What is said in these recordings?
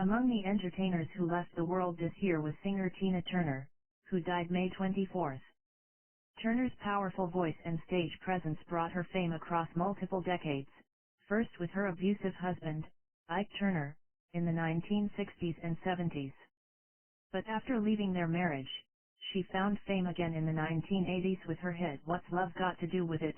Among the entertainers who left the world this year was singer Tina Turner, who died May 24. Turner's powerful voice and stage presence brought her fame across multiple decades, first with her abusive husband, Ike Turner, in the 1960s and 70s. But after leaving their marriage, she found fame again in the 1980s with her hit What's Love Got to Do With It?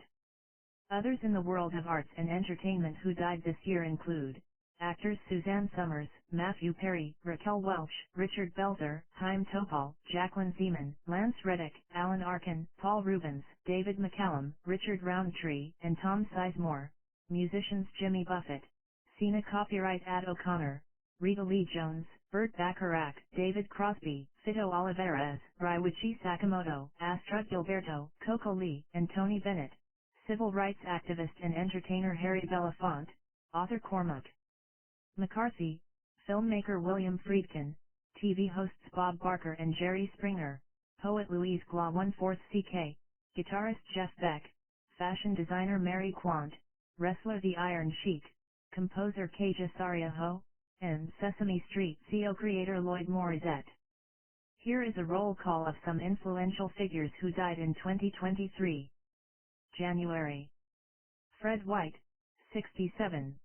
Others in the world of arts and entertainment who died this year include actors Suzanne Summers, Matthew Perry, Raquel Welch, Richard Belzer, Chaim Topol, Jacqueline Zeman, Lance Reddick, Alan Arkin, Paul Rubens, David McCallum, Richard Roundtree, and Tom Sizemore. Musicians Jimmy Buffett, Cena Copyright Ad O'Connor, Rita Lee Jones, Burt Bacharach, David Crosby, Fito Olivares, Ryuichi Sakamoto, Astrud Gilberto, Coco Lee, and Tony Bennett. Civil rights activist and entertainer Harry Belafonte, author Cormac McCarthy, filmmaker William Friedkin, TV hosts Bob Barker and Jerry Springer, poet Louise Glas 1/4 CK, guitarist Jeff Beck, fashion designer Mary Quant, wrestler The Iron Sheik, composer Kaja Sariaho, and Sesame Street CEO creator Lloyd Morissette. Here is a roll call of some influential figures who died in 2023. January. Fred White, 67.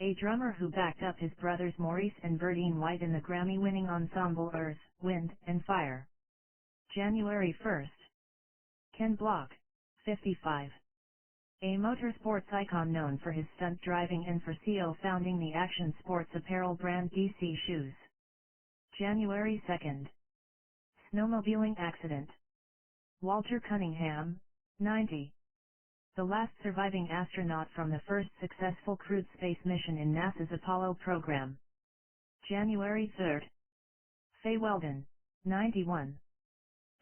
A drummer who backed up his brothers Maurice and Verdine White in the Grammy-winning ensemble Earth, Wind, and Fire. January 1. Ken Block, 55. A motorsports icon known for his stunt driving and for co-founding the action sports apparel brand DC Shoes. January 2. Snowmobiling accident. Walter Cunningham, 90. The last surviving astronaut from the first successful crewed space mission in NASA's Apollo program. January 3. Faye Weldon, 91.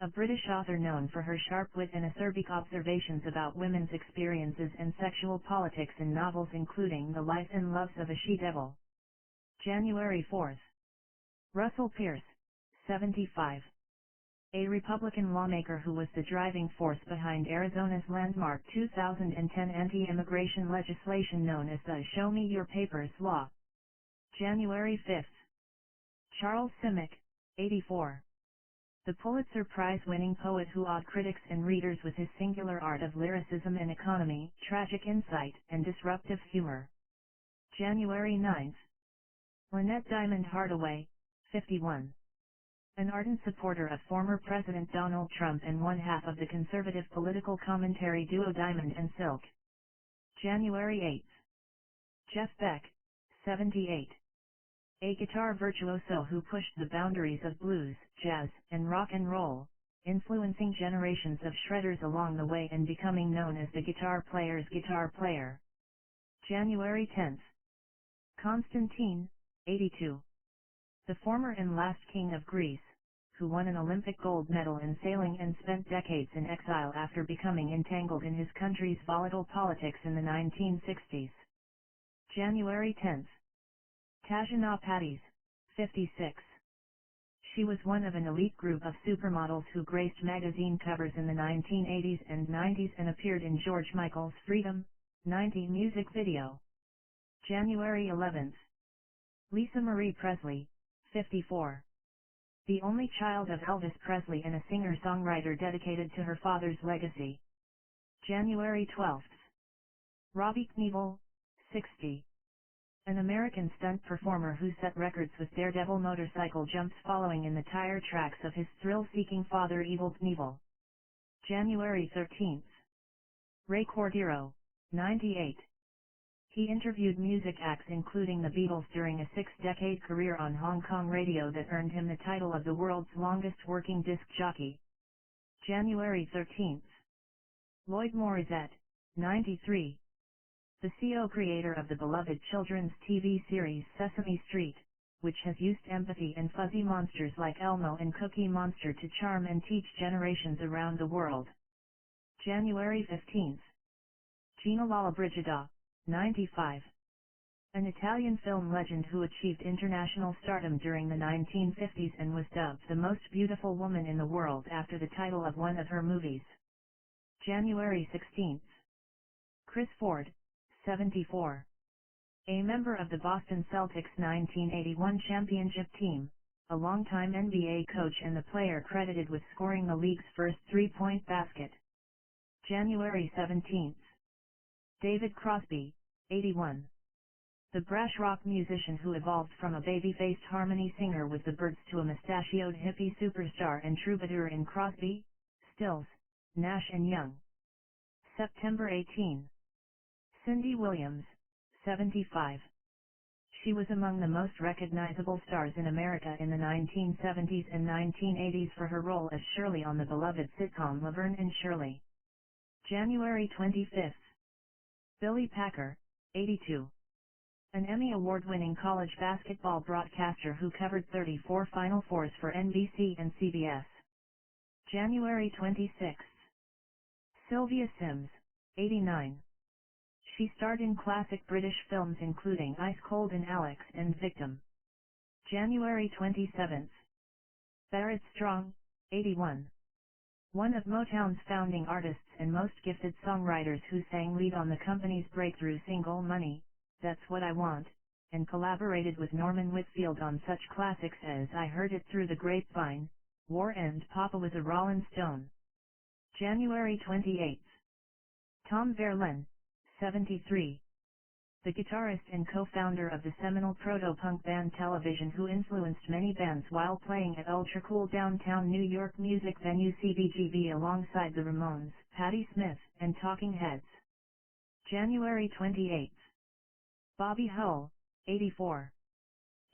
A British author known for her sharp wit and acerbic observations about women's experiences and sexual politics in novels including The Life and Loves of a She-Devil. January 4. Russell Pierce, 75. A Republican lawmaker who was the driving force behind Arizona's landmark 2010 anti-immigration legislation known as the Show Me Your Papers law. January 5. Charles Simic, 84. The Pulitzer Prize-winning poet who awed critics and readers with his singular art of lyricism and economy, tragic insight, and disruptive humor. January 9. Lynette Diamond Hardaway, 51. An ardent supporter of former President Donald Trump and one half of the conservative political commentary duo Diamond and Silk. January 8. Jeff Beck, 78. A guitar virtuoso who pushed the boundaries of blues, jazz, and rock and roll, influencing generations of shredders along the way and becoming known as the guitar player's guitar player. January 10. Constantine, 82. The former and last king of Greece, who won an Olympic gold medal in sailing and spent decades in exile after becoming entangled in his country's volatile politics in the 1960s. January 10. Tajana Patties, 56. She was one of an elite group of supermodels who graced magazine covers in the 1980s and 90s and appeared in George Michael's Freedom, 90 music video. January 11. Lisa Marie Presley, 54. The only child of Elvis Presley and a singer-songwriter dedicated to her father's legacy. January 12. Robbie Knievel, 60. An American stunt performer who set records with daredevil motorcycle jumps following in the tire tracks of his thrill-seeking father Evel Knievel. January 13. Ray Cordero, 98. He interviewed music acts including the Beatles during a 6-decade career on Hong Kong radio that earned him the title of the world's longest working disc jockey. January 13. Lloyd Morissette, 93. The CEO creator of the beloved children's TV series Sesame Street, which has used empathy and fuzzy monsters like Elmo and Cookie Monster to charm and teach generations around the world. January 15. Gina Lollobrigida, 95. An Italian film legend who achieved international stardom during the 1950s and was dubbed the most beautiful woman in the world after the title of one of her movies. January 16. Chris Ford, 74. A member of the Boston Celtics 1981 championship team, a longtime NBA coach and the player credited with scoring the league's first three-point basket. January 17. David Crosby, 81. The brash rock musician who evolved from a baby-faced harmony singer with the Byrds to a mustachioed hippie superstar and troubadour in Crosby, Stills, Nash and Young. September 18. Cindy Williams, 75. She was among the most recognizable stars in America in the 1970s and 1980s for her role as Shirley on the beloved sitcom Laverne and Shirley. January 25. Billy Packer, 82. An Emmy Award-winning college basketball broadcaster who covered 34 Final Fours for NBC and CBS. January 26. Sylvia Sims, 89. She starred in classic British films including Ice Cold and Alex and Victim. January 27. Barrett Strong, 81. One of Motown's founding artists and most gifted songwriters who sang lead on the company's breakthrough single Money, That's What I Want, and collaborated with Norman Whitfield on such classics as I Heard It Through the Grapevine, War and Papa Was a Rollin' Stone. January 28. Tom Verlaine, 73. The guitarist and co-founder of the seminal proto-punk band Television who influenced many bands while playing at ultra-cool downtown New York music venue CBGB alongside the Ramones, Patti Smith, and Talking Heads. January 28. Bobby Hull, 84.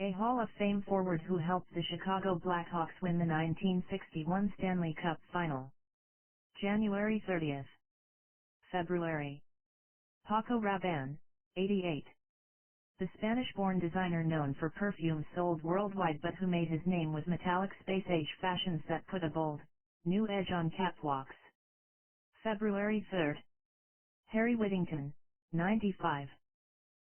A Hall of Fame forward who helped the Chicago Blackhawks win the 1961 Stanley Cup Final. January 30. February. Paco Rabanne, 88. The Spanish-born designer known for perfumes sold worldwide but who made his name with metallic space-age fashions that put a bold, new edge on catwalks. February 3. Harry Whittington, 95.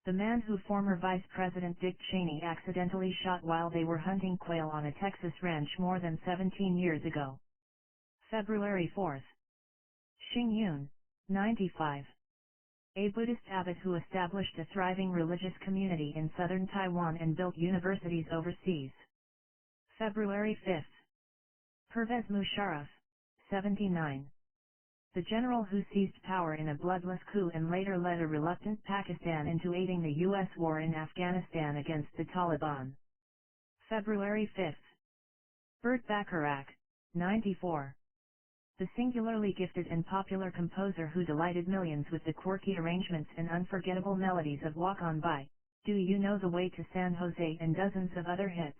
The man who former Vice President Dick Cheney accidentally shot while they were hunting quail on a Texas ranch more than 17 years ago. February 4. Xing Yun, 95. A Buddhist abbot who established a thriving religious community in southern Taiwan and built universities overseas. February 5. Pervez Musharraf, 79. The general who seized power in a bloodless coup and later led a reluctant Pakistan into aiding the U.S. war in Afghanistan against the Taliban. February 5. Burt Bacharach, 94. The singularly gifted and popular composer who delighted millions with the quirky arrangements and unforgettable melodies of Walk On By, Do You Know the Way to San Jose and dozens of other hits.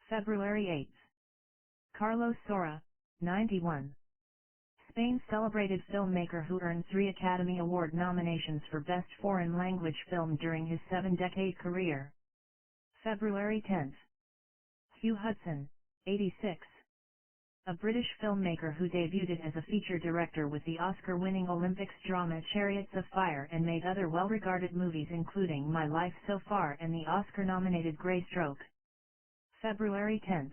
February 8. Carlos Saura, 91. Spain's celebrated filmmaker who earned 3 Academy Award nominations for Best Foreign Language Film during his 7-decade career. February 10. Hugh Hudson, 86. A British filmmaker who debuted as a feature director with the Oscar-winning Olympics drama Chariots of Fire and made other well-regarded movies including My Life So Far and the Oscar-nominated Grey Stroke. February 10.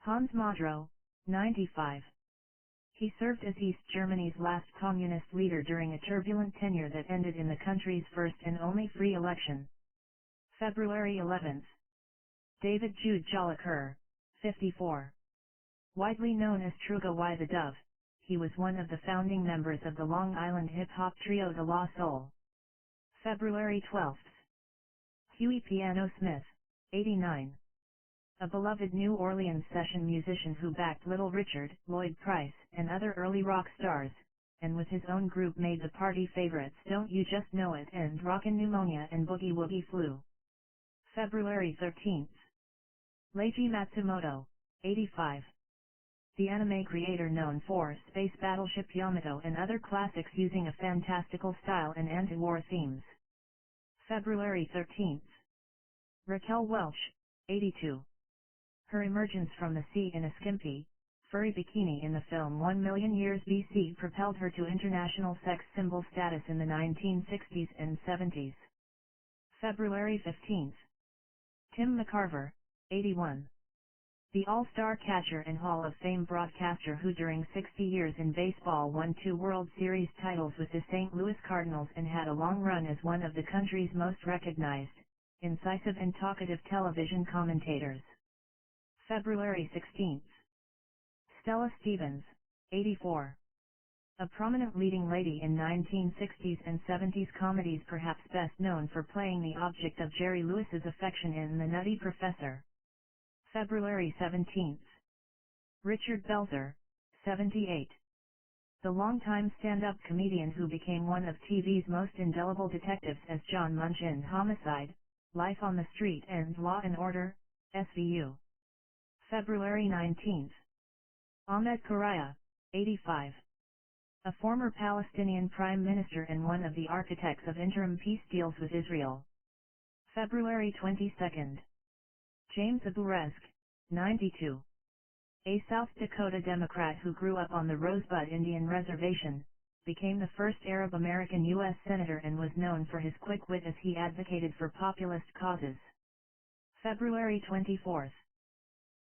Hans Modrow, 95. He served as East Germany's last communist leader during a turbulent tenure that ended in the country's first and only free election. February 11. David Jude Jolicoeur, 54. Widely known as Truga Y the Dove, he was one of the founding members of the Long Island hip-hop trio De La Soul. February 12. Huey Piano Smith, 89. A beloved New Orleans session musician who backed Little Richard, Lloyd Price, and other early rock stars, and with his own group made the party favorites Don't You Just Know It and Rockin' Pneumonia and Boogie Woogie Flu. February 13. Leiji Matsumoto, 85. The anime creator known for Space Battleship Yamato and other classics using a fantastical style and anti-war themes. February 13. Raquel Welch, 82. Her emergence from the sea in a skimpy, furry bikini in the film 1 Million Years BC propelled her to international sex symbol status in the 1960s and 70s. February 15. Tim McCarver, 81. The All-Star catcher and Hall of Fame broadcaster who during 60 years in baseball won 2 World Series titles with the St. Louis Cardinals and had a long run as one of the country's most recognized, incisive and talkative television commentators. February 16. Stella Stevens, 84. A prominent leading lady in 1960s and 70s comedies, perhaps best known for playing the object of Jerry Lewis's affection in The Nutty Professor. February 17. Richard Belzer, 78. The longtime stand-up comedian who became one of TV's most indelible detectives as John Munch in Homicide, Life on the Street and Law and Order, SVU. February 19. Ahmed Koraya, 85. A former Palestinian prime minister and one of the architects of interim peace deals with Israel. February 22. James Aburesk, 92. A South Dakota Democrat who grew up on the Rosebud Indian Reservation, became the first Arab-American U.S. Senator and was known for his quick wit as he advocated for populist causes. February 24.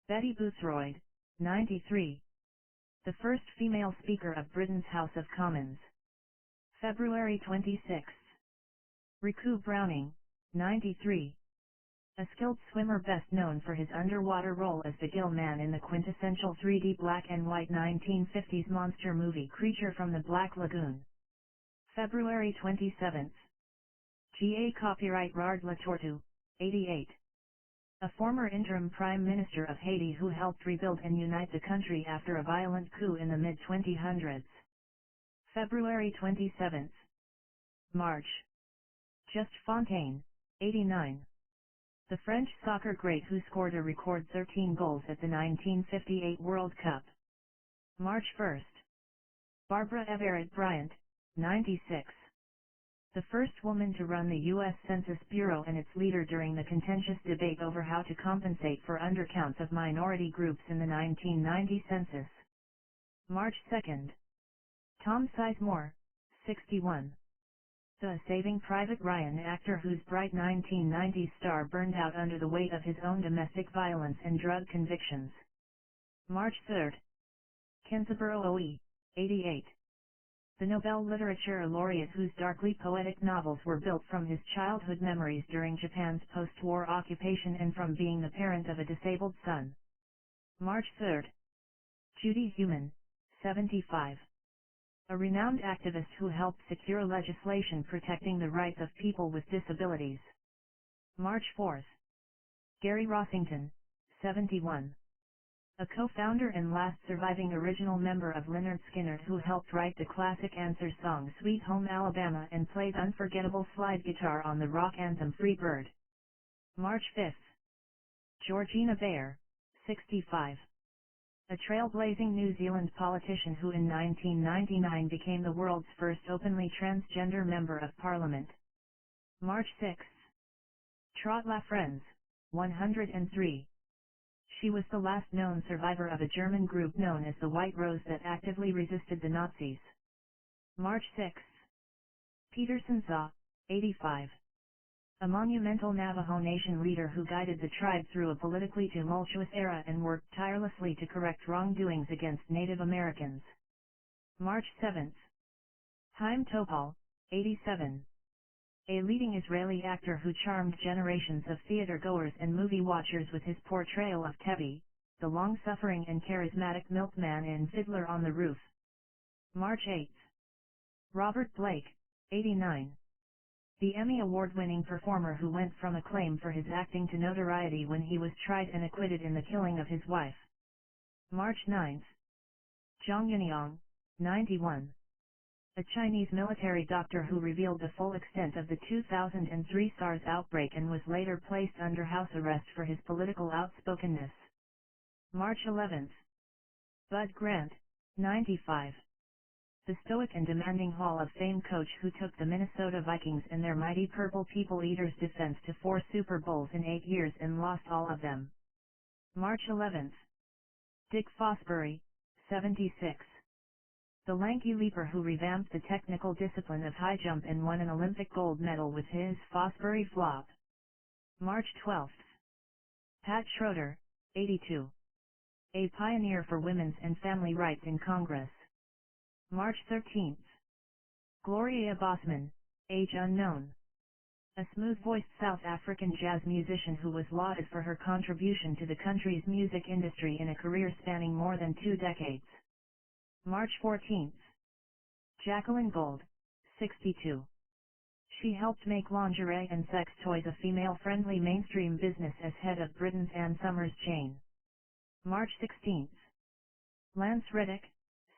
Betty Boothroyd, 93. The first female Speaker of Britain's House of Commons. February 26. Riku Browning, 93. A skilled swimmer best known for his underwater role as the Gill Man in the quintessential 3D black and white 1950s monster movie Creature from the Black Lagoon. February 27. G.A. Copyright Rard Latortu, 88. A former interim Prime Minister of Haiti who helped rebuild and unite the country after a violent coup in the mid-2000s. February 27. March. Just Fontaine, 89. The French soccer great who scored a record 13 goals at the 1958 World Cup. March 1. Barbara Everett Bryant, 96. The first woman to run the U.S. Census Bureau and its leader during the contentious debate over how to compensate for undercounts of minority groups in the 1990 census. March 2. Tom Sizemore, 61. The Saving Private Ryan actor whose bright 1990s star burned out under the weight of his own domestic violence and drug convictions. March 3. Kenzaburo Oe, 88. The Nobel Literature Laureate whose darkly poetic novels were built from his childhood memories during Japan's post-war occupation and from being the parent of a disabled son. March 3. Judy Heumann, 75. A renowned activist who helped secure legislation protecting the rights of people with disabilities. March 4. Gary Rossington, 71. A co-founder and last surviving original member of Lynyrd Skynyrd who helped write the classic Answer song Sweet Home Alabama and played unforgettable slide guitar on the rock anthem Free Bird. March 5. Georgina Bayer, 65. A trailblazing New Zealand politician who in 1999 became the world's first openly transgender member of Parliament. March 6. Trot Lafrenz, 103. She was the last known survivor of a German group known as the White Rose that actively resisted the Nazis. March 6. Peter Sansa, 85. A monumental Navajo Nation leader who guided the tribe through a politically tumultuous era and worked tirelessly to correct wrongdoings against Native Americans. March 7. Chaim Topol, 87. A leading Israeli actor who charmed generations of theater-goers and movie-watchers with his portrayal of Tevi, the long-suffering and charismatic milkman in Fiddler on the Roof. March 8. Robert Blake, 89. The Emmy Award-winning performer who went from acclaim for his acting to notoriety when he was tried and acquitted in the killing of his wife. March 9. Zhang Yanyang, 91. A Chinese military doctor who revealed the full extent of the 2003 SARS outbreak and was later placed under house arrest for his political outspokenness. March 11. Bud Grant, 95. The stoic and demanding Hall of Fame coach who took the Minnesota Vikings and their mighty Purple People Eaters defense to 4 Super Bowls in 8 years and lost all of them. March 11. Dick Fosbury, 76. The lanky leaper who revamped the technical discipline of high jump and won an Olympic gold medal with his Fosbury flop. March 12. Pat Schroeder, 82. a pioneer for women's and family rights in Congress. March 13. Gloria Bosman, age unknown. A smooth-voiced South African jazz musician who was lauded for her contribution to the country's music industry in a career spanning more than 2 decades. March 14. Jacqueline Gold, 62. She helped make lingerie and sex toys a female-friendly mainstream business as head of Britain's Ann Summers chain. March 16. Lance Reddick,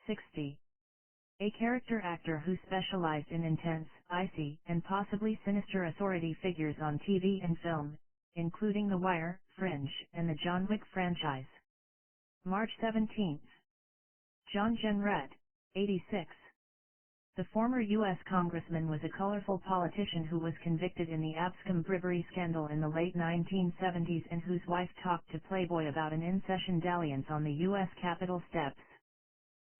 60. A character actor who specialized in intense, icy, and possibly sinister authority figures on TV and film, including The Wire, Fringe, and the John Wick franchise. March 17. John Jenrette, 86. The former U.S. congressman was a colorful politician who was convicted in the Abscom bribery scandal in the late 1970s and whose wife talked to Playboy about an in-session dalliance on the U.S. Capitol steps.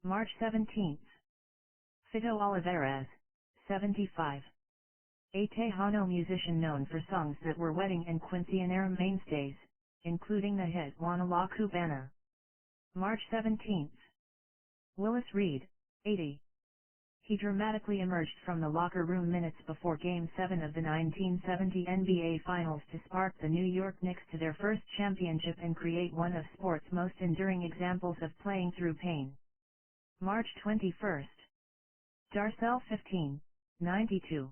March 17. Fito Olivares, 75. A Tejano musician known for songs that were wedding and quinceañera mainstays, including the hit Juana La Cubana. March 17. Willis Reed, 80. He dramatically emerged from the locker room minutes before Game 7 of the 1970 NBA Finals to spark the New York Knicks to their first championship and create one of sport's most enduring examples of playing through pain. March 21. Darcel 15, 92.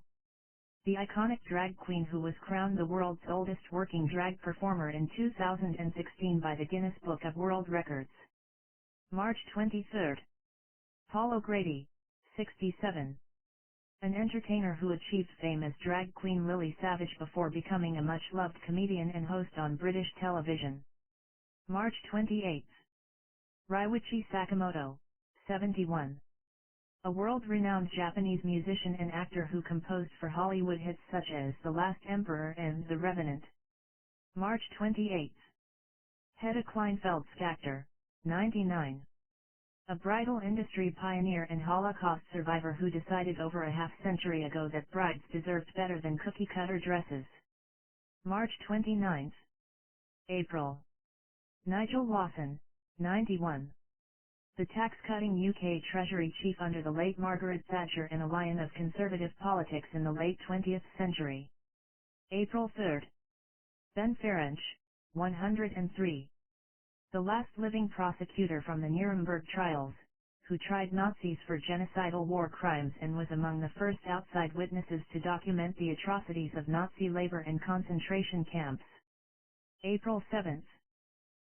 The iconic drag queen who was crowned the world's oldest working drag performer in 2016 by the Guinness Book of World Records. March 23. Paul O'Grady, 67. An entertainer who achieved fame as drag queen Lily Savage before becoming a much-loved comedian and host on British television. March 28. Ryuichi Sakamoto, 71. A world-renowned Japanese musician and actor who composed for Hollywood hits such as The Last Emperor and The Revenant. March 28. Hedda Kleinfeld-Skachter, 99. A bridal industry pioneer and Holocaust survivor who decided over a half-century ago that brides deserved better than cookie-cutter dresses. March 29. April. Nigel Lawson, 91. The tax-cutting UK Treasury chief under the late Margaret Thatcher and a lion of conservative politics in the late 20th century. April 3. Ben Ferenc, 103. The last living prosecutor from the Nuremberg trials, who tried Nazis for genocidal war crimes and was among the first outside witnesses to document the atrocities of Nazi labor and concentration camps. April 7.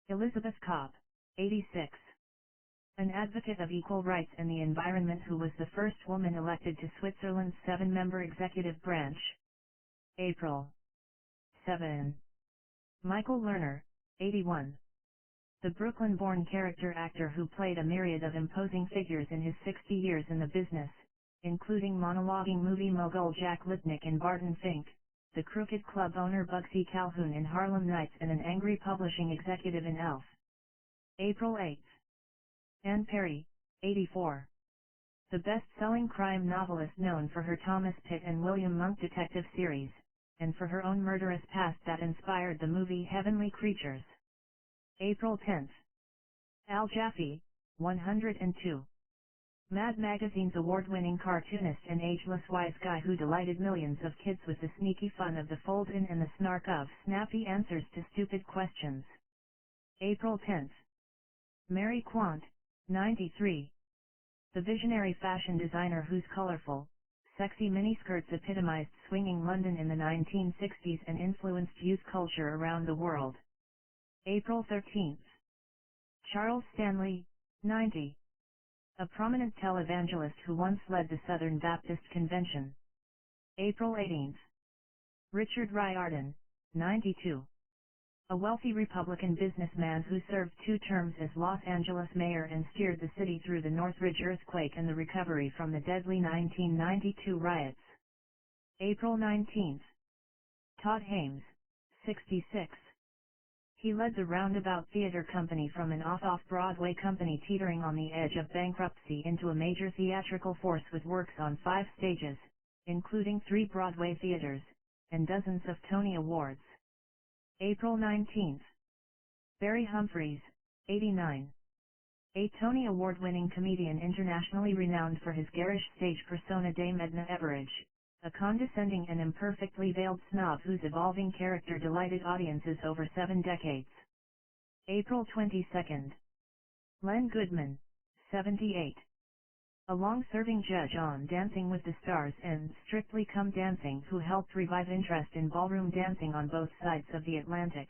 Elizabeth Kopp, 86. An advocate of equal rights and the environment who was the first woman elected to Switzerland's 7-member executive branch. April 7. Michael Lerner, 81. The Brooklyn-born character actor who played a myriad of imposing figures in his 60 years in the business, including monologuing movie mogul Jack Lipnick in Barton Fink, the Crooked Club owner Bugsy Calhoun in Harlem Nights and an angry publishing executive in Elf. April 8. Anne Perry, 84. The best-selling crime novelist known for her Thomas Pitt and William Monk detective series, and for her own murderous past that inspired the movie Heavenly Creatures. April 10. Al Jaffe, 102. Mad Magazine's award-winning cartoonist and ageless wise guy who delighted millions of kids with the sneaky fun of the fold-in and the snark of snappy answers to stupid questions. April 10. Mary Quant, 93. The visionary fashion designer whose colorful, sexy miniskirts epitomized swinging London in the 1960s and influenced youth culture around the world. April 13. Charles Stanley, 90. A prominent televangelist who once led the Southern Baptist Convention. April 18. Richard Riordan, 92. A wealthy Republican businessman who served 2 terms as Los Angeles mayor and steered the city through the Northridge earthquake and the recovery from the deadly 1992 riots. April 19. Todd Haynes, 66. He led the Roundabout Theater Company from an off-Broadway company teetering on the edge of bankruptcy into a major theatrical force with works on 5 stages, including 3 Broadway theaters, and dozens of Tony Awards. April 19. Barry Humphries, 89. A Tony Award-winning comedian internationally renowned for his garish stage persona Dame Edna Everage, a condescending and imperfectly veiled snob whose evolving character delighted audiences over 7 decades. April 22. Len Goodman, 78. A long-serving judge on Dancing with the Stars and Strictly Come Dancing who helped revive interest in ballroom dancing on both sides of the Atlantic.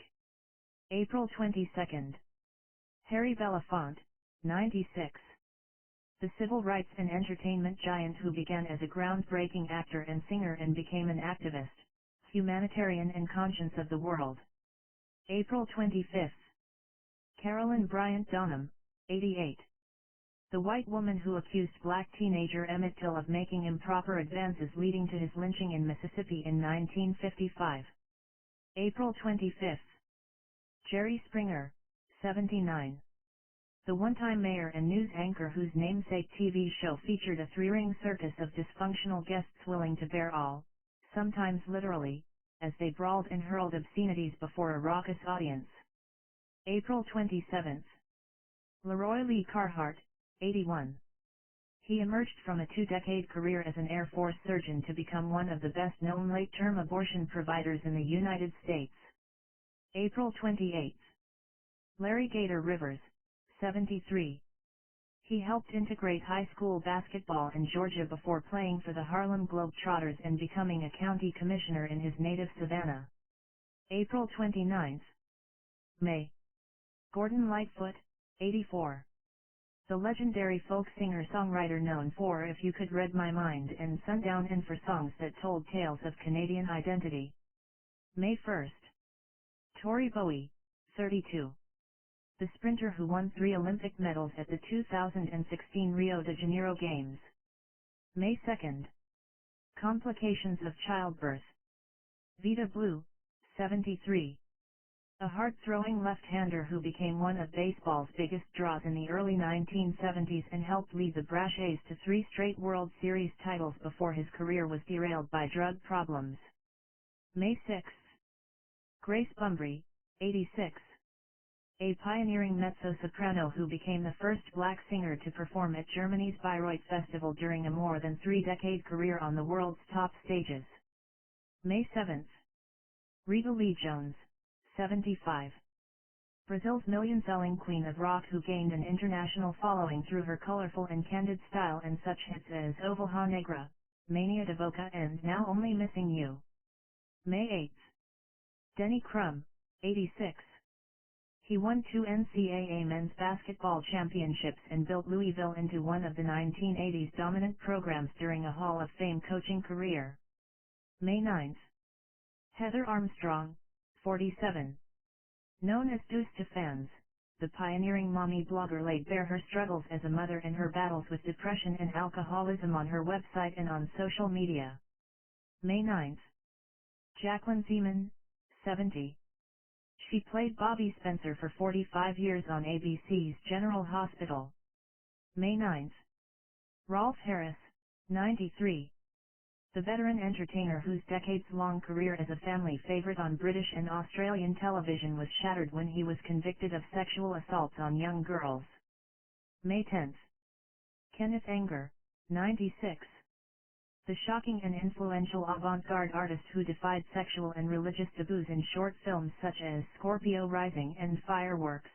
April 22. Harry Belafonte, 96. The civil rights and entertainment giant who began as a groundbreaking actor and singer and became an activist, humanitarian and conscience of the world. April 25. Carolyn Bryant Donham, 88. The white woman who accused black teenager Emmett Till of making improper advances leading to his lynching in Mississippi in 1955. April 25. Jerry Springer, 79. The one-time mayor and news anchor whose namesake TV show featured a three-ring circus of dysfunctional guests willing to bear all, sometimes literally, as they brawled and hurled obscenities before a raucous audience. April 27. Leroy Lee Carhart, 81. He emerged from a 2-decade career as an Air Force surgeon to become one of the best-known late-term abortion providers in the United States. April 28. Larry Gator Rivers, 73. He helped integrate high school basketball in Georgia before playing for the Harlem Globetrotters and becoming a county commissioner in his native Savannah. April 29. May. Gordon Lightfoot, 84. The legendary folk singer-songwriter known for If You Could Read My Mind and Sundown and for songs that told tales of Canadian identity. May 1. Tori Bowie, 32. The sprinter who won 3 Olympic medals at the 2016 Rio de Janeiro Games. May 2. Complications of childbirth. Vita Blue, 73. A hard-throwing left-hander who became one of baseball's biggest draws in the early 1970s and helped lead the Brash A's to 3 straight World Series titles before his career was derailed by drug problems. May 6. Grace Bumbry, 86. A pioneering mezzo-soprano who became the first black singer to perform at Germany's Bayreuth Festival during a more than 3-decade career on the world's top stages. May 7. Rita Lee Jones, 75. Brazil's million-selling queen of rock who gained an international following through her colorful and candid style and such hits as Ovelha Negra, Mania de Boca and Now Only Missing You. May 8. Denny Crum, 86. He won 2 NCAA men's basketball championships and built Louisville into one of the 1980s dominant programs during a Hall of Fame coaching career. May 9. Heather Armstrong, 47. Known as Deuce to fans, the pioneering mommy blogger laid bare her struggles as a mother and her battles with depression and alcoholism on her website and on social media. May 9. Jacqueline Zeman, 70. She played Bobby Spencer for 45 years on ABC's General Hospital. May 9. Rolf Harris, 93. The veteran entertainer whose decades-long career as a family favorite on British and Australian television was shattered when he was convicted of sexual assaults on young girls. May 10. Kenneth Anger, 96. The shocking and influential avant-garde artist who defied sexual and religious taboos in short films such as Scorpio Rising and Fireworks,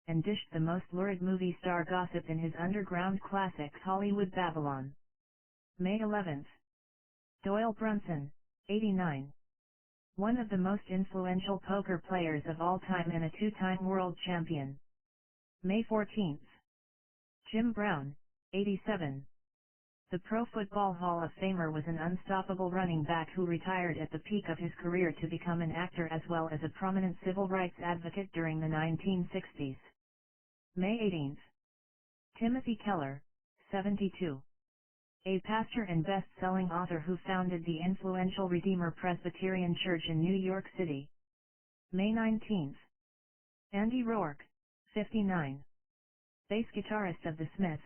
and dished the most lurid movie star gossip in his underground classic Hollywood Babylon. May 11. Doyle Brunson, 89. One of the most influential poker players of all time and a 2-time world champion. May 14. Jim Brown, 87. The Pro Football Hall of Famer was an unstoppable running back who retired at the peak of his career to become an actor as well as a prominent civil rights advocate during the 1960s. May 18. Timothy Keller, 72. A pastor and best-selling author who founded the influential Redeemer Presbyterian Church in New York City. May 19. Andy Rourke, 59. Bass guitarist of the Smiths,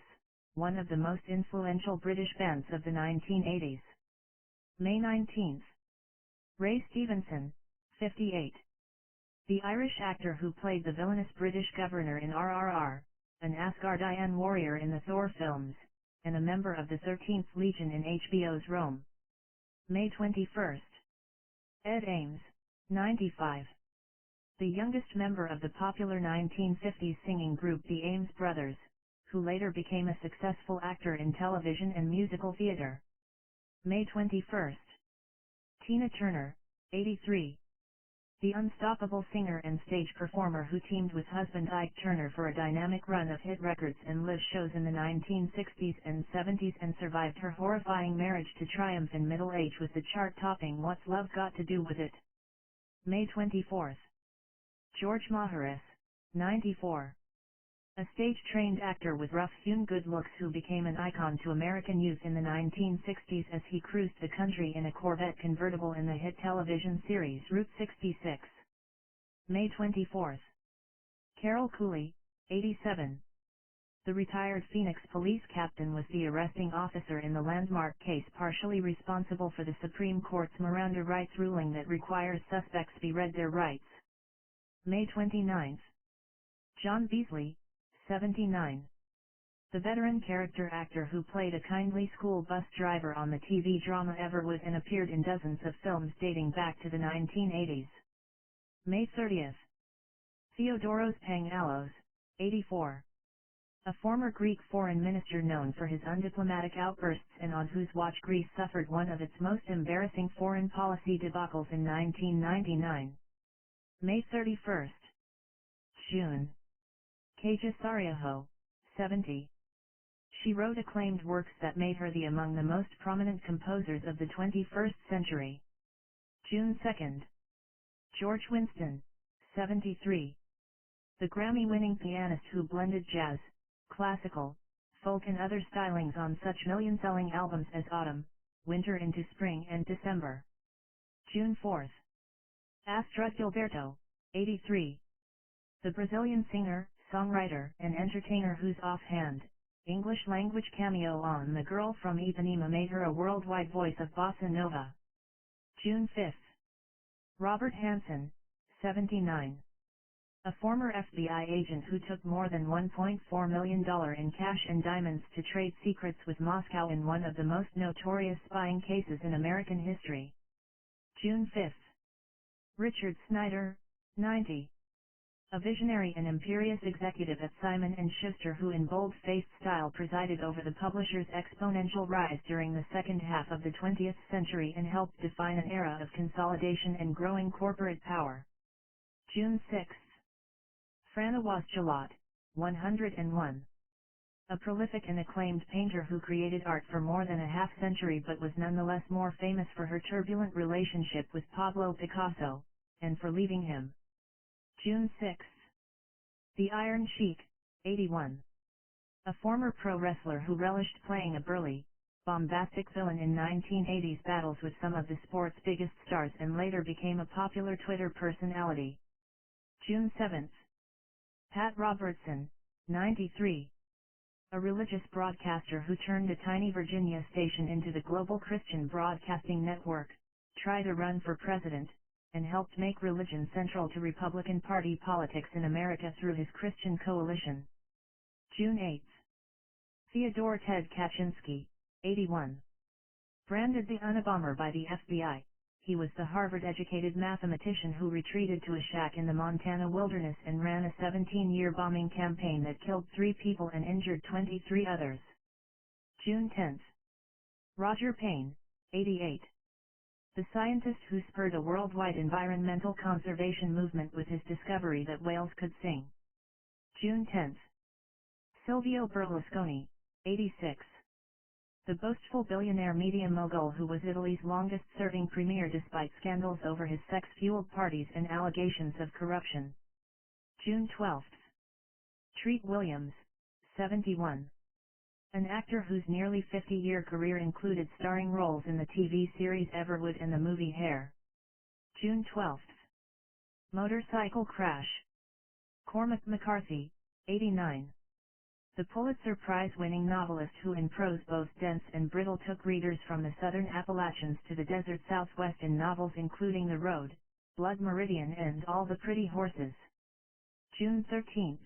one of the most influential British bands of the 1980s. May 19. Ray Stevenson, 58. The Irish actor who played the villainous British governor in RRR, an Asgardian warrior in the Thor films, and a member of the 13th Legion in HBO's Rome. May 21. Ed Ames, 95. The youngest member of the popular 1950s singing group the Ames Brothers, who later became a successful actor in television and musical theater. May 21. Tina Turner, 83. The unstoppable singer and stage performer who teamed with husband Ike Turner for a dynamic run of hit records and live shows in the 1960s and 70s and survived her horrifying marriage to triumph in middle age with the chart-topping What's Love Got to Do with It? May 24. George Maharis, 94. A stage-trained actor with rough-hewn good looks who became an icon to American youth in the 1960s as he cruised the country in a Corvette convertible in the hit television series Route 66. May 24. Carol Cooley, 87. The retired Phoenix police captain was the arresting officer in the landmark case partially responsible for the Supreme Court's Miranda rights ruling that requires suspects be read their rights. May 29. John Beasley, 79. The veteran character actor who played a kindly school bus driver on the TV drama Everwood and appeared in dozens of films dating back to the 1980s. May 30. Theodoros Pangalos, 84. A former Greek foreign minister known for his undiplomatic outbursts and on whose watch Greece suffered one of its most embarrassing foreign policy debacles in 1999. May 31. June. Kaja Sariaho, 70. She wrote acclaimed works that made her among the most prominent composers of the 21st century. June 2. George Winston, 73. The Grammy-winning pianist who blended jazz, classical, folk and other stylings on such million-selling albums as Autumn, Winter into Spring and December. June 4. Astrud Gilberto, 83. The Brazilian singer, songwriter, and entertainer whose offhand, English-language cameo on The Girl from Ipanema made her a worldwide voice of bossa nova. June 5. Robert Hansen, 79. A former FBI agent who took more than $1.4 million in cash and diamonds to trade secrets with Moscow in one of the most notorious spying cases in American history. June 5. Richard Snyder, 90. A visionary and imperious executive at Simon & Schuster who in bold-faced style presided over the publisher's exponential rise during the second half of the 20th century and helped define an era of consolidation and growing corporate power. June 6. Françoise Gillot, 101. A prolific and acclaimed painter who created art for more than a half-century but was nonetheless more famous for her turbulent relationship with Pablo Picasso, and for leaving him. June 6. The Iron Sheik, 81. A former pro wrestler who relished playing a burly, bombastic villain in 1980s battles with some of the sport's biggest stars and later became a popular Twitter personality. June 7. Pat Robertson, 93. A religious broadcaster who turned a tiny Virginia station into the global Christian Broadcasting Network, tried to run for president, and helped make religion central to Republican Party politics in America through his Christian Coalition. June 8. Theodore Ted Kaczynski, 81. Branded the Unabomber by the FBI, he was the Harvard-educated mathematician who retreated to a shack in the Montana wilderness and ran a 17-year bombing campaign that killed 3 people and injured 23 others. June 10. Roger Payne, 88. The scientist who spurred a worldwide environmental conservation movement with his discovery that whales could sing. June 10. Silvio Berlusconi, 86. The boastful billionaire media mogul who was Italy's longest-serving premier despite scandals over his sex-fueled parties and allegations of corruption. June 12. Treat Williams, 71. An actor whose nearly 50-year career included starring roles in the TV series Everwood and the movie Hair. June 12. Motorcycle crash. Cormac McCarthy, 89. The Pulitzer Prize-winning novelist who in prose both dense and brittle took readers from the southern Appalachians to the desert Southwest in novels including The Road, Blood Meridian and All the Pretty Horses. June 13.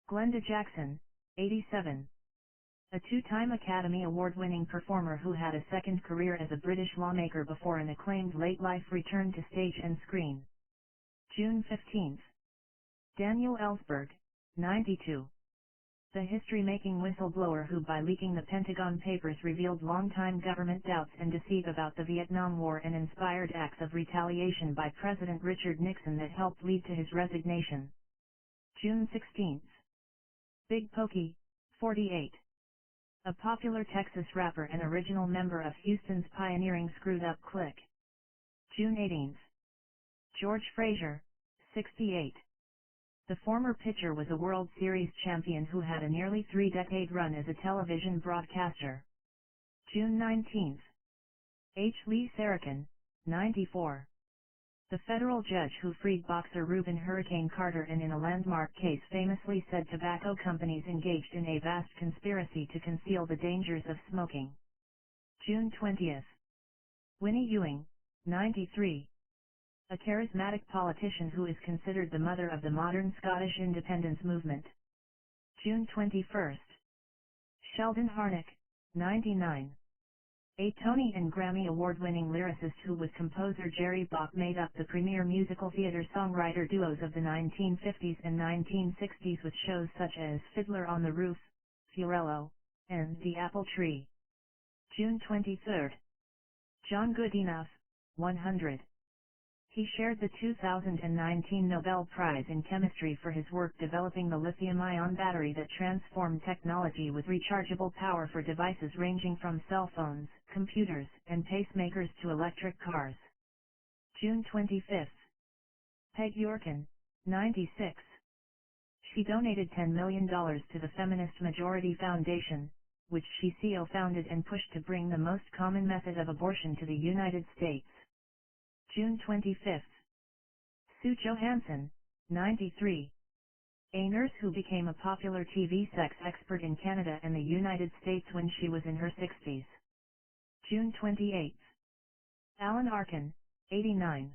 Glenda Jackson, 87. A two-time Academy Award-winning performer who had a second career as a British lawmaker before an acclaimed late-life return to stage and screen. June 15. Daniel Ellsberg, 92. The history-making whistleblower who by leaking the Pentagon Papers revealed long-time government doubts and deceit about the Vietnam War and inspired acts of retaliation by President Richard Nixon that helped lead to his resignation. June 16. Big Pokey, 48. A popular Texas rapper and original member of Houston's pioneering Screwed Up Clique. June 18. George Frazier, 68. The former pitcher was a World Series champion who had a nearly three-decade run as a television broadcaster. June 19. H. Lee Sarakin, 94. The federal judge who freed boxer Reuben Hurricane Carter and in a landmark case famously said tobacco companies engaged in a vast conspiracy to conceal the dangers of smoking. June 20. Winnie Ewing, 93. A charismatic politician who is considered the mother of the modern Scottish independence movement. June 21. Sheldon Harnick, 99. A Tony and Grammy Award-winning lyricist who with composer Jerry Bach made up the premier musical theater songwriter duos of the 1950s and 1960s with shows such as Fiddler on the Roof, Fiorello, and The Apple Tree. June 23. John Goodenough, 100. He shared the 2019 Nobel Prize in Chemistry for his work developing the lithium-ion battery that transformed technology with rechargeable power for devices ranging from cell phones, computers, and pacemakers to electric cars. June 25. Peg Yorkin, 96. She donated $10 million to the Feminist Majority Foundation, which she co-founded and pushed to bring the most common method of abortion to the United States. June 25. Sue Johansson, 93. A nurse who became a popular TV sex expert in Canada and the United States when she was in her 60s. June 28. Alan Arkin, 89.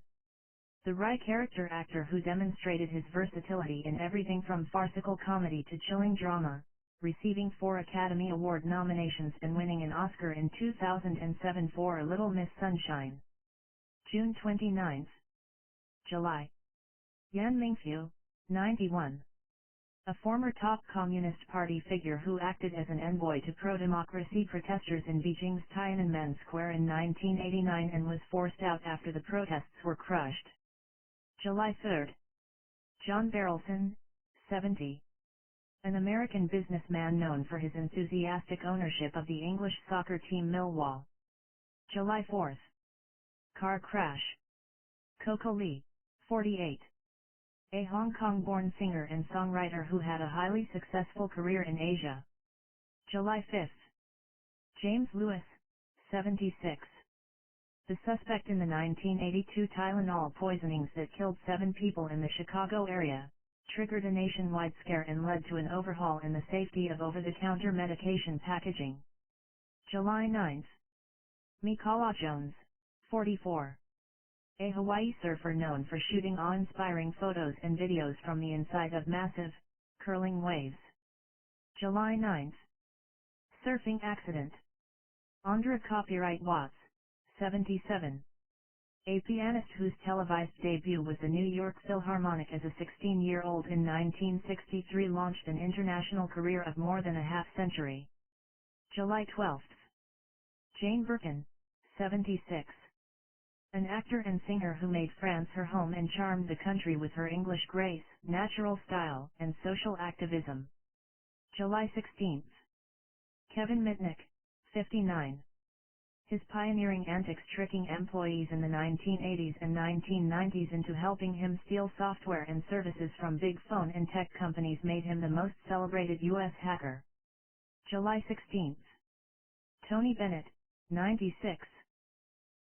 The wry character actor who demonstrated his versatility in everything from farcical comedy to chilling drama, receiving 4 Academy Award nominations and winning an Oscar in 2007 for A Little Miss Sunshine. June 29. July. Yan Mingfu, 91. A former top Communist Party figure who acted as an envoy to pro-democracy protesters in Beijing's Tiananmen Square in 1989 and was forced out after the protests were crushed. July 3. John Barrelson, 70. An American businessman known for his enthusiastic ownership of the English soccer team Millwall. July 4. Car crash. Coco Lee, 48. A Hong Kong-born singer and songwriter who had a highly successful career in Asia. July 5. James Lewis, 76. The suspect in the 1982 Tylenol poisonings that killed 7 people in the Chicago area, triggered a nationwide scare and led to an overhaul in the safety of over-the-counter medication packaging. July 9. Mikala Jones, 44. A Hawaii surfer known for shooting awe-inspiring photos and videos from the inside of massive, curling waves. July 9. Surfing accident. Andra Copyright Watts, 77. A pianist whose televised debut was the New York Philharmonic as a 16-year-old in 1963 launched an international career of more than a half-century. July 12. Jane Birkin, 76. An actor and singer who made France her home and charmed the country with her English grace, natural style, and social activism. July 16. Kevin Mitnick, 59. His pioneering antics tricking employees in the 1980s and 1990s into helping him steal software and services from big phone and tech companies made him the most celebrated U.S. hacker. July 16. Tony Bennett, 96.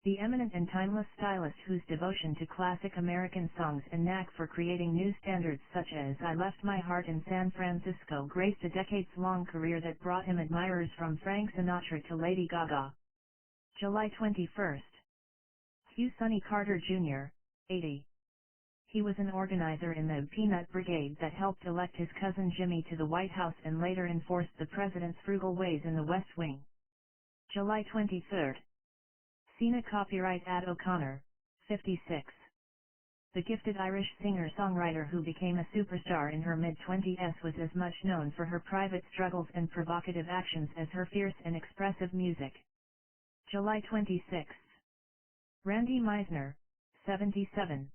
The eminent and timeless stylist whose devotion to classic American songs and knack for creating new standards such as I Left My Heart in San Francisco graced a decades-long career that brought him admirers from Frank Sinatra to Lady Gaga. July 21. Hugh Sonny Carter Jr., 80. He was an organizer in the Peanut Brigade that helped elect his cousin Jimmy to the White House and later enforced the president's frugal ways in the West Wing. July 23. Cena copyright Ad O'Connor, 56. The gifted Irish singer-songwriter who became a superstar in her mid-20s was as much known for her private struggles and provocative actions as her fierce and expressive music. July 26. Randy Meisner, 77.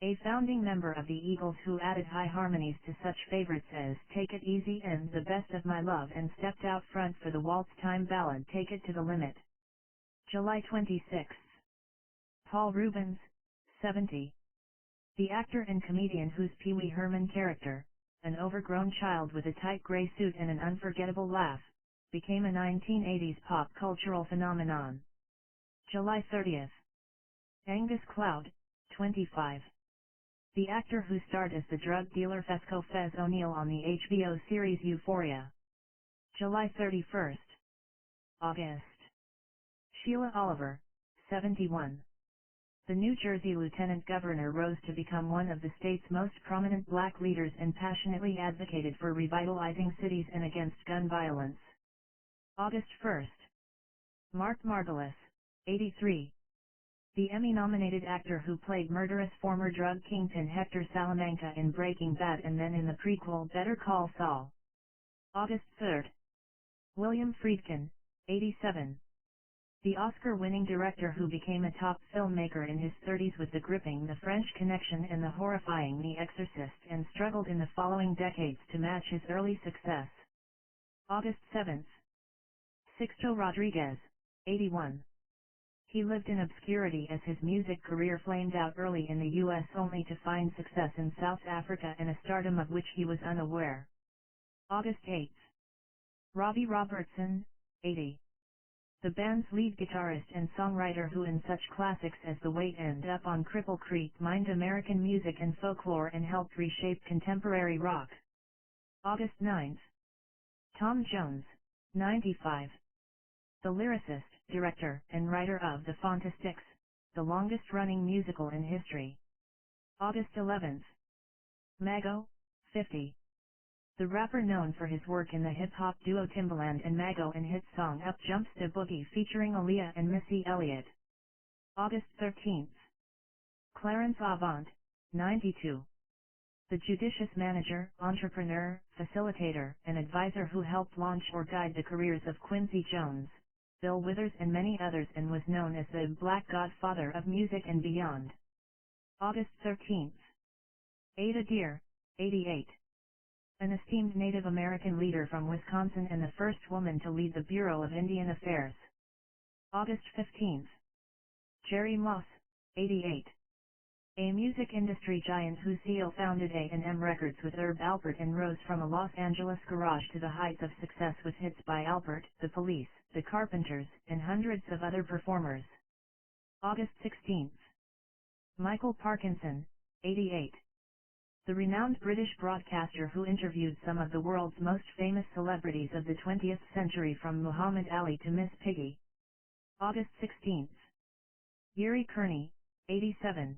A founding member of the Eagles who added high harmonies to such favorites as Take It Easy and The Best of My Love and stepped out front for the waltz-time ballad Take It to the Limit. July 26. Paul Rubens, 70. The actor and comedian whose Pee Wee Herman character, an overgrown child with a tight gray suit and an unforgettable laugh, became a 1980s pop cultural phenomenon. July 30. Angus Cloud, 25. The actor who starred as the drug dealer Fesco Fez O'Neill on the HBO series Euphoria. July 31. August. Sheila Oliver, 71. The New Jersey Lieutenant Governor rose to become one of the state's most prominent black leaders and passionately advocated for revitalizing cities and against gun violence. August 1. Mark Margolis, 83. The Emmy-nominated actor who played murderous former drug kingpin Hector Salamanca in Breaking Bad and then in the prequel Better Call Saul. August 3. William Friedkin, 87. The Oscar-winning director who became a top filmmaker in his 30s with The Gripping The French Connection and the horrifying The Exorcist and struggled in the following decades to match his early success. August 7. Sixto Rodriguez, 81. He lived in obscurity as his music career flamed out early in the U.S. only to find success in South Africa and a stardom of which he was unaware. August 8. Robbie Robertson, 80. The band's lead guitarist and songwriter who in such classics as The Wait and Up on Cripple Creek mined American music and folklore and helped reshape contemporary rock. August 9. Tom Jones, 95. The lyricist, director, and writer of The Fantastics, the longest-running musical in history. August 11. Mago, 50. The rapper known for his work in the hip-hop duo Timbaland and Mago and hit song Up Jumps the Boogie featuring Aaliyah and Missy Elliott. August 13. Clarence Avant, 92. The judicious manager, entrepreneur, facilitator, and advisor who helped launch or guide the careers of Quincy Jones, Bill Withers and many others and was known as the Black Godfather of music and beyond. August 13. Ada Deer, 88. An esteemed Native American leader from Wisconsin and the first woman to lead the Bureau of Indian Affairs. August 15. Jerry Moss, 88. A music industry giant whose CEO founded A&M Records with Herb Alpert and rose from a Los Angeles garage to the heights of success with hits by Alpert, The Police, The Carpenters, and hundreds of other performers. August 16. Michael Parkinson, 88. The renowned British broadcaster who interviewed some of the world's most famous celebrities of the 20th century from Muhammad Ali to Miss Piggy. August 16. Yuri Kearney, 87.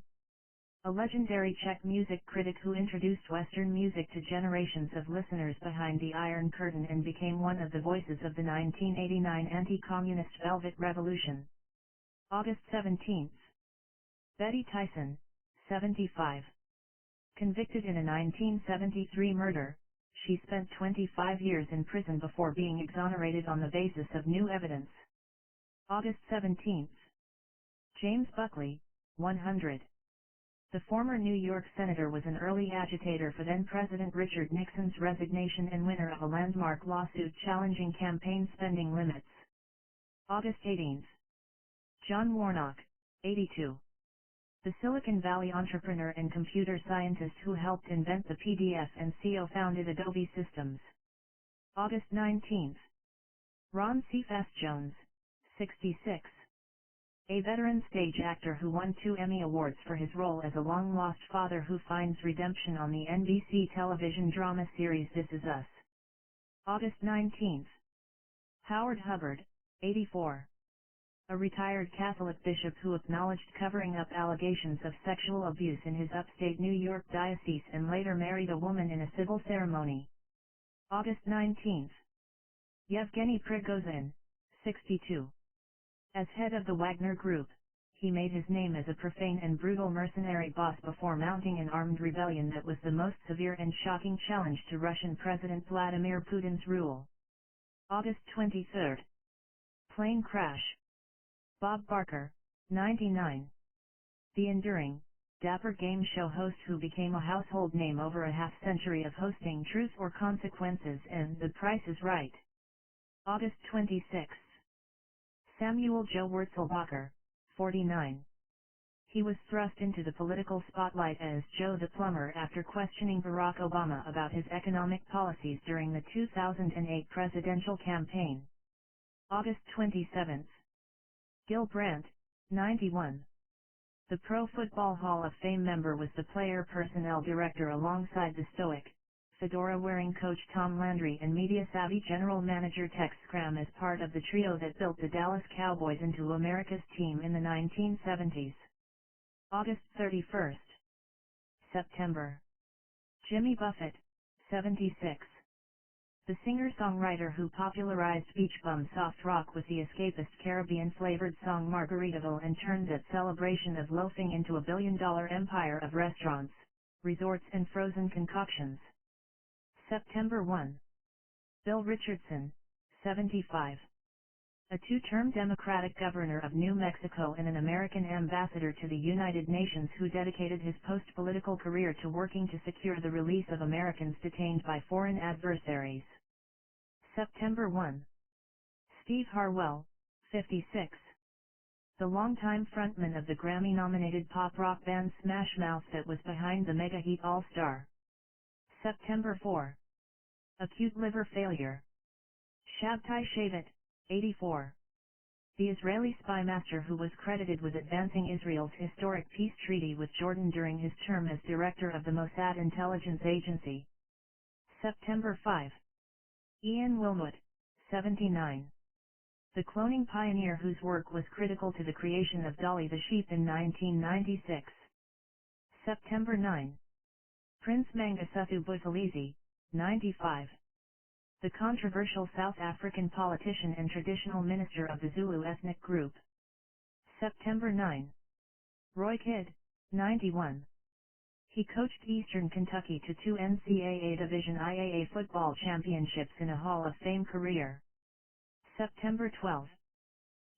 A legendary Czech music critic who introduced Western music to generations of listeners behind the Iron Curtain and became one of the voices of the 1989 anti-communist Velvet Revolution. August 17. Betty Tyson, 75. Convicted in a 1973 murder, she spent 25 years in prison before being exonerated on the basis of new evidence. August 17. James Buckley, 100. The former New York senator was an early agitator for then-President Richard Nixon's resignation and winner of a landmark lawsuit challenging campaign spending limits. August 18. John Warnock, 82. The Silicon Valley entrepreneur and computer scientist who helped invent the PDF and co-founded Adobe Systems. August 19. Ron Cephas Jones, 66. A veteran stage actor who won 2 Emmy Awards for his role as a long-lost father who finds redemption on the NBC television drama series This Is Us. August 19. Howard Hubbard, 84. a retired Catholic bishop who acknowledged covering up allegations of sexual abuse in his upstate New York diocese and later married a woman in a civil ceremony. August 19. Yevgeny Prigozhin, 62. As head of the Wagner Group, he made his name as a profane and brutal mercenary boss before mounting an armed rebellion that was the most severe and shocking challenge to Russian President Vladimir Putin's rule. August 23. Plane crash. Bob Barker, 99. The enduring, dapper game show host who became a household name over a half-century of hosting Truth or Consequences and The Price is Right. August 26. Samuel Joe Wurzelbacher, 49. He was thrust into the political spotlight as Joe the Plumber after questioning Barack Obama about his economic policies during the 2008 presidential campaign. August 27. Gil Brandt, 91. The Pro Football Hall of Fame member was the player personnel director alongside the stoic, fedora-wearing coach Tom Landry and media-savvy general manager Tex Schramm as part of the trio that built the Dallas Cowboys into America's team in the 1970s. August 31. September. Jimmy Buffett, 76. The singer-songwriter who popularized beach bum soft rock with the escapist Caribbean-flavored song Margaritaville and turned that celebration of loafing into a billion-dollar empire of restaurants, resorts and frozen concoctions. September 1. Bill Richardson, 75. A two-term Democratic governor of New Mexico and an American ambassador to the United Nations who dedicated his post-political career to working to secure the release of Americans detained by foreign adversaries. September 1. Steve Harwell, 56. The longtime frontman of the Grammy-nominated pop-rock band Smash Mouth that was behind the mega hit All-Star. September 4. Acute liver failure. Shabtai Shavit, 84. The Israeli spymaster who was credited with advancing Israel's historic peace treaty with Jordan during his term as director of the Mossad intelligence agency. September 5. Ian Wilmot, 79. The cloning pioneer whose work was critical to the creation of Dolly the sheep in 1996. September 9. Prince Mangosuthu Buthelezi, 95. The controversial South African politician and traditional minister of the Zulu ethnic group. September 9. Roy Kidd, 91. He coached Eastern Kentucky to 2 NCAA Division IAA football championships in a Hall of Fame career. September 12.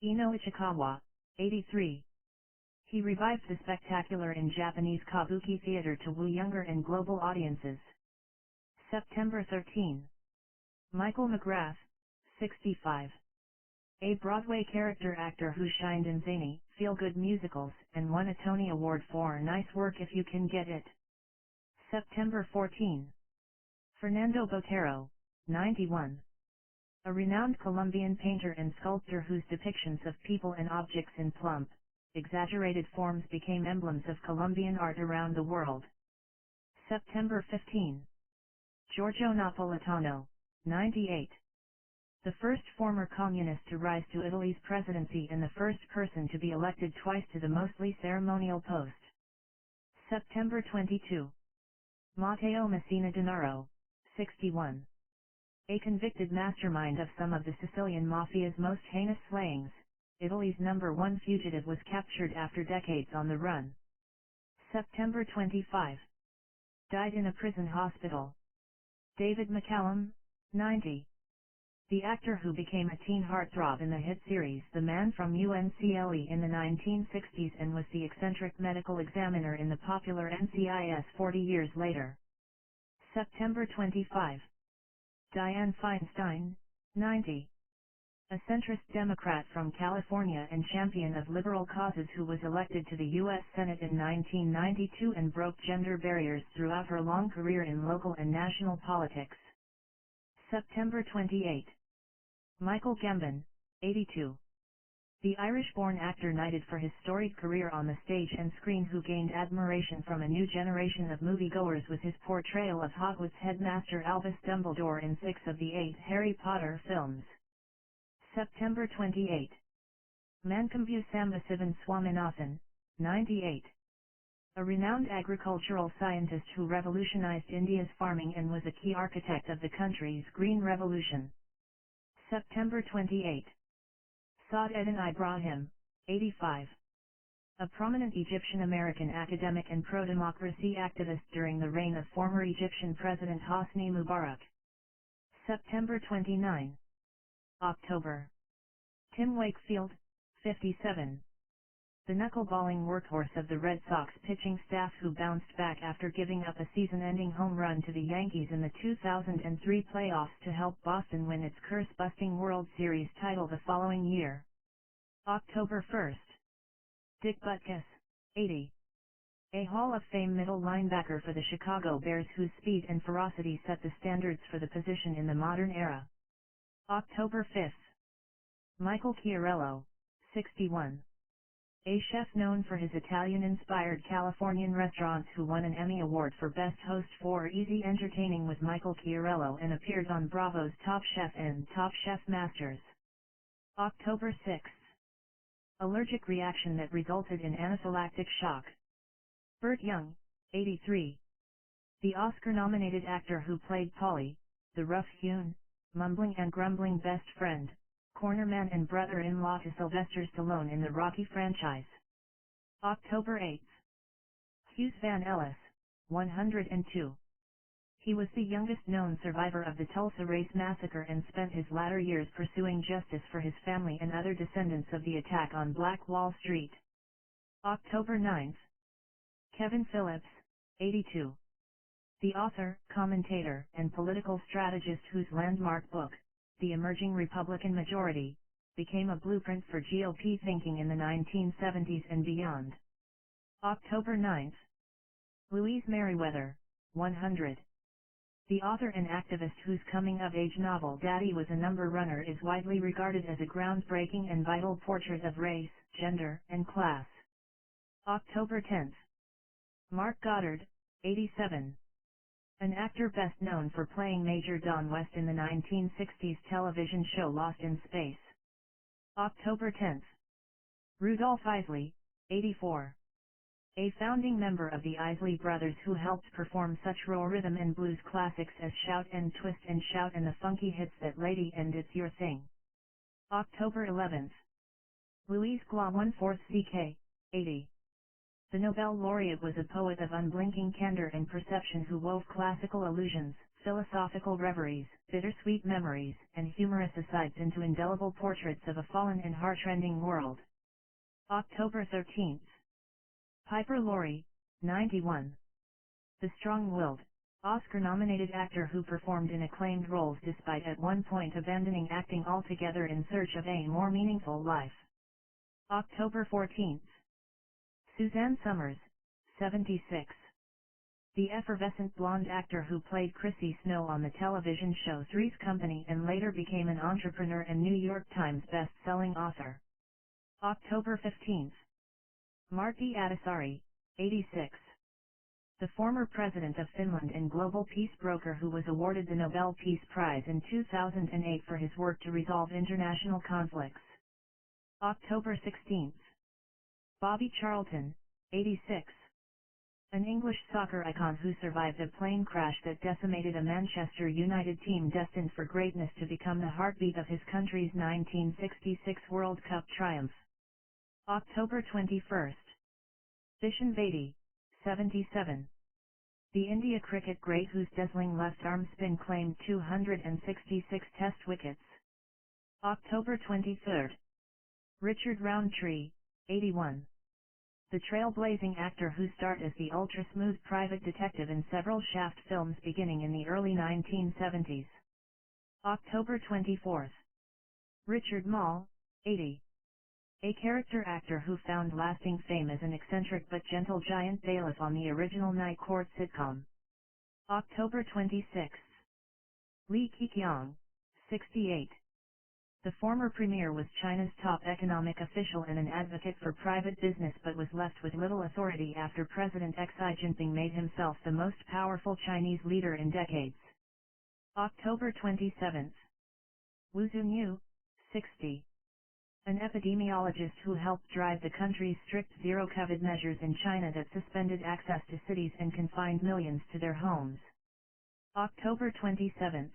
Ino Ichikawa, 83. He revived the spectacular in Japanese kabuki theater to woo younger and global audiences. September 13. Michael McGrath, 65. A Broadway character actor who shined in zany, feel-good musicals and won a Tony Award for Nice Work If You Can Get It. September 14. Fernando Botero, 91. A renowned Colombian painter and sculptor whose depictions of people and objects in plump, exaggerated forms became emblems of Colombian art around the world. September 15. Giorgio Napolitano, 98. The first former communist to rise to Italy's presidency and the first person to be elected twice to the mostly ceremonial post. September 22. Matteo Messina Denaro, 61. A convicted mastermind of some of the Sicilian mafia's most heinous slayings, Italy's #1 fugitive was captured after decades on the run. September 25. Died in a prison hospital. David McCallum, 90. The actor who became a teen heartthrob in the hit series The Man from UNCLE in the 1960s and was the eccentric medical examiner in the popular NCIS 40 years later. September 25. Dianne Feinstein, 90. A centrist Democrat from California and champion of liberal causes who was elected to the U.S. Senate in 1992 and broke gender barriers throughout her long career in local and national politics. September 28. Michael Gambon, 82. The Irish-born actor knighted for his storied career on the stage and screen who gained admiration from a new generation of moviegoers with his portrayal of Hogwarts headmaster Albus Dumbledore in 6 of the 8 Harry Potter films. September 28. Mankombu Sambasivan Swaminathan, 98. A renowned agricultural scientist who revolutionized India's farming and was a key architect of the country's Green Revolution. September 28. Saad Eddin Ibrahim, 85. A prominent Egyptian-American academic and pro-democracy activist during the reign of former Egyptian President Hosni Mubarak. September 29. October. Tim Wakefield, 57. The knuckleballing workhorse of the Red Sox pitching staff who bounced back after giving up a season-ending home run to the Yankees in the 2003 playoffs to help Boston win its curse-busting World Series title the following year. October 1. Dick Butkus, 80. A Hall of Fame middle linebacker for the Chicago Bears whose speed and ferocity set the standards for the position in the modern era. October 5. Michael Chiarello, 61. A chef known for his Italian-inspired Californian restaurants who won an Emmy Award for Best Host for Easy Entertaining with Michael Chiarello and appeared on Bravo's Top Chef and Top Chef Masters. October 6. Allergic reaction that resulted in anaphylactic shock. Burt Young, 83. The Oscar-nominated actor who played Paulie, the rough-hewn, mumbling and grumbling best friend, cornerman and brother-in-law to Sylvester Stallone in the Rocky franchise. October 8. Hughes Van Ellis, 102. He was the youngest known survivor of the Tulsa Race Massacre and spent his latter years pursuing justice for his family and other descendants of the attack on Black Wall Street. October 9. Kevin Phillips, 82. The author, commentator, and political strategist whose landmark book, The Emerging Republican Majority, became a blueprint for GOP thinking in the 1970s and beyond. October 9. Louise Merriweather, 100. The author and activist whose coming-of-age novel Daddy Was a Number Runner is widely regarded as a groundbreaking and vital portrait of race, gender, and class. October 10. Mark Goddard, 87. An actor best known for playing Major Don West in the 1960s television show Lost in Space. October 10. Rudolph Isley, 84. A founding member of the Isley Brothers who helped perform such raw rhythm and blues classics as Shout and Twist and Shout and the funky hits that Lady and It's Your Thing. October 11. Louise Glas 1/4 CK, 80. The Nobel laureate was a poet of unblinking candor and perception who wove classical allusions, philosophical reveries, bittersweet memories, and humorous asides into indelible portraits of a fallen and heartrending world. October 13. Piper Laurie, 91. The strong-willed, Oscar-nominated actor who performed in acclaimed roles despite at one point abandoning acting altogether in search of a more meaningful life. October 14. Suzanne Summers, 76. The effervescent blonde actor who played Chrissy Snow on the television show Three's Company and later became an entrepreneur and New York Times best-selling author. October 15. Martti Ahtisaari, 86. The former president of Finland and global peace broker who was awarded the Nobel Peace Prize in 2008 for his work to resolve international conflicts. October 16. Bobby Charlton, 86. An English soccer icon who survived a plane crash that decimated a Manchester United team destined for greatness to become the heartbeat of his country's 1966 World Cup triumph. October 21. Bishan Bedi, 77. The India cricket great whose dazzling left-arm spin claimed 266 test wickets. October 23. Richard Roundtree, 81. The trailblazing actor who starred as the ultra-smooth private detective in several Shaft films beginning in the early 1970s. October 24. Richard Mall, 80. A character actor who found lasting fame as an eccentric but gentle giant bailiff on the original Night Court sitcom. October 26. Li Keqiang, 68. The former premier was China's top economic official and an advocate for private business but was left with little authority after President Xi Jinping made himself the most powerful Chinese leader in decades. October 27. Wu Zunyu, 60. an epidemiologist who helped drive the country's strict zero-COVID measures in China that suspended access to cities and confined millions to their homes. October 27.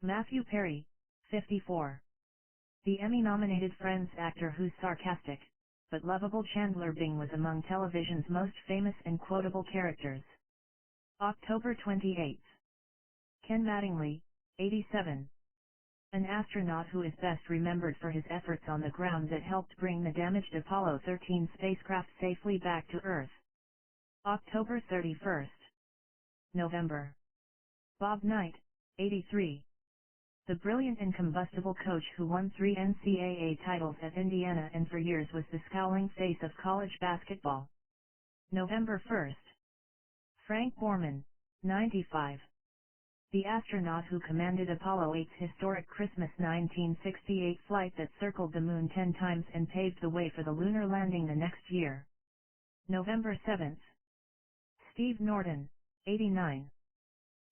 Matthew Perry, 54. The Emmy-nominated Friends actor whose sarcastic, but lovable Chandler Bing was among television's most famous and quotable characters. October 28. Ken Mattingly, 87. An astronaut who is best remembered for his efforts on the ground that helped bring the damaged Apollo 13 spacecraft safely back to Earth. October 31. November. Bob Knight, 83. The brilliant and combustible coach who won 3 NCAA titles at Indiana and for years was the scowling face of college basketball. November 1. Frank Borman, 95. The astronaut who commanded Apollo 8's historic Christmas 1968 flight that circled the moon 10 times and paved the way for the lunar landing the next year. November 7. Steve Norton, 89.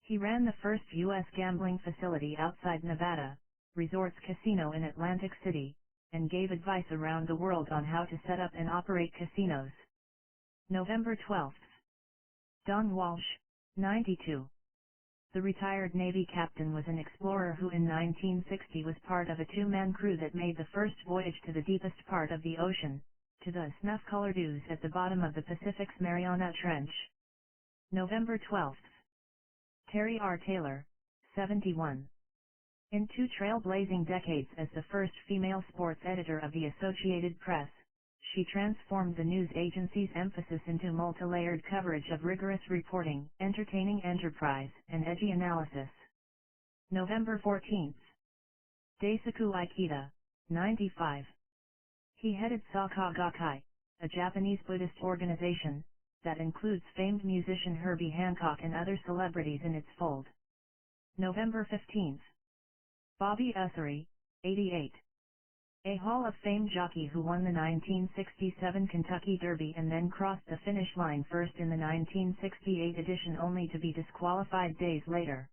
He ran the first U.S. gambling facility outside Nevada, Resorts Casino in Atlantic City, and gave advice around the world on how to set up and operate casinos. November 12. Don Walsh, 92. The retired Navy captain was an explorer who in 1960 was part of a two-man crew that made the first voyage to the deepest part of the ocean, to the snuff-colored ooze at the bottom of the Pacific's Mariana Trench. November 12. Terry R. Taylor, 71. In 2 trailblazing decades as the first female sports editor of the Associated Press, she transformed the news agency's emphasis into multi-layered coverage of rigorous reporting, entertaining enterprise, and edgy analysis. November 14. Daisaku Ikeda, 95. He headed Soka Gakkai, a Japanese Buddhist organization, that includes famed musician Herbie Hancock and other celebrities in its fold. November 15. Bobby Ussery, 88. A Hall of Fame jockey who won the 1967 Kentucky Derby and then crossed the finish line first in the 1968 edition only to be disqualified days later.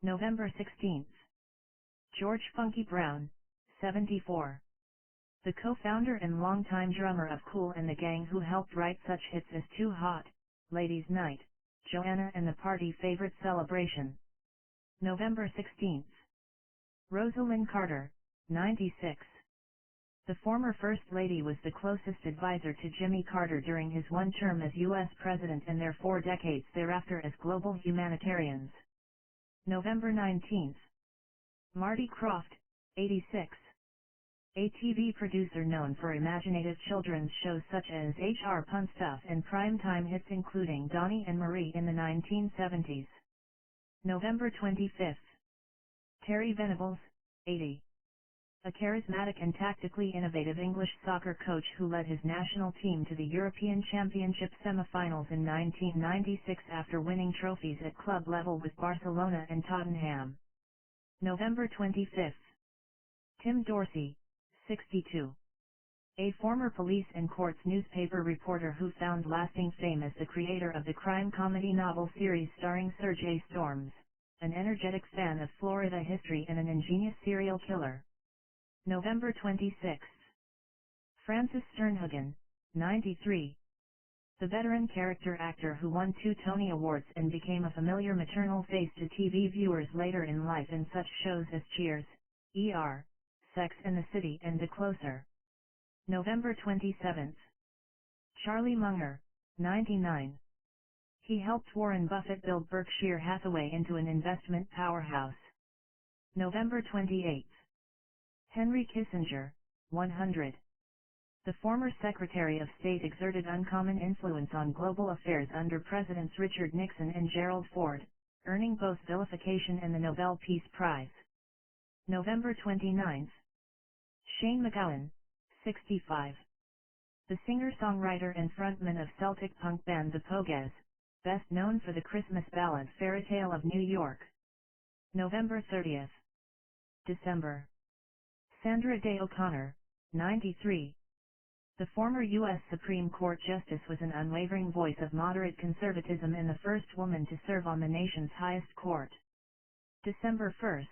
November 16. George Funky Brown, 74. The co-founder and longtime drummer of Kool and the Gang who helped write such hits as Too Hot, Ladies' Night, Joanna and the Party Favorite Celebration. November 16. Rosalind Carter, 96. The former First Lady was the closest advisor to Jimmy Carter during his one term as U.S. President and their 4 decades thereafter as global humanitarians. November 19. Marty Krofft, 86. A TV producer known for imaginative children's shows such as H.R. Punstuff and primetime hits including Donnie and Marie in the 1970s. November 25. Terry Venables, 80. A charismatic and tactically innovative English soccer coach who led his national team to the European Championship semi-finals in 1996 after winning trophies at club level with Barcelona and Tottenham. November 25. Tim Dorsey, 62. A former police and courts newspaper reporter who found lasting fame as the creator of the crime comedy novel series starring Sir J. Storms, an energetic fan of Florida history and an ingenious serial killer. November 26. Francis Sternhagen, 93. The veteran character actor who won 2 Tony Awards and became a familiar maternal face to TV viewers later in life in such shows as Cheers, ER, Sex and the City and The Closer. November 27. Charlie Munger, 99. He helped Warren Buffett build Berkshire Hathaway into an investment powerhouse. November 28. Henry Kissinger, 100. The former Secretary of State exerted uncommon influence on global affairs under Presidents Richard Nixon and Gerald Ford, earning both vilification and the Nobel Peace Prize. November 29. Shane MacGowan, 65. The singer-songwriter and frontman of Celtic punk band The Pogues, best known for the Christmas ballad Fairy Tale of New York. November 30. December. Sandra Day O'Connor, 93. The former U.S. Supreme Court Justice was an unwavering voice of moderate conservatism and the first woman to serve on the nation's highest court. December 1.